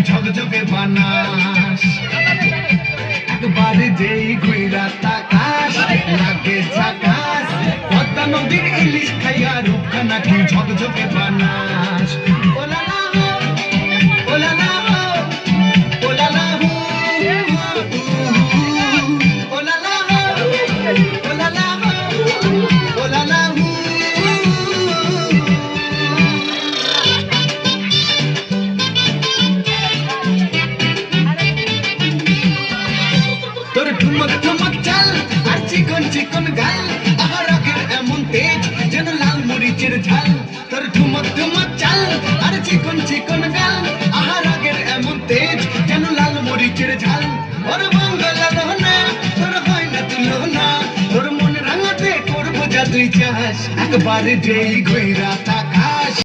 ঝকঝকে বানাস একবারে যেই ঘুইরা তাকাস লাগে ঝাকাস পদ্মা নদীর ইলিশ খাইয়া রূপখানা কি ঝকঝকে বানাস ওলা না হো ওলা না হো ওলা না হো ওলা না হো ওলা না হো ওলা না হো তোর ঠুমক ঠুমক চাল আর চিকন চিকন গাল আহার আগের এমন তেজ যেন লাল মরিচের ঝাল তোর ঠুমক ঠুমক চাল আর চিকন চিকন গাল আহার আগের এমন তেজ যেন লাল মরিচের ঝাল ওর বাংলা রহনা তোর হয় না তুলনা তোর মন রাঙাতে করবো যা তুই চাস একবারে যেই ঘুইরা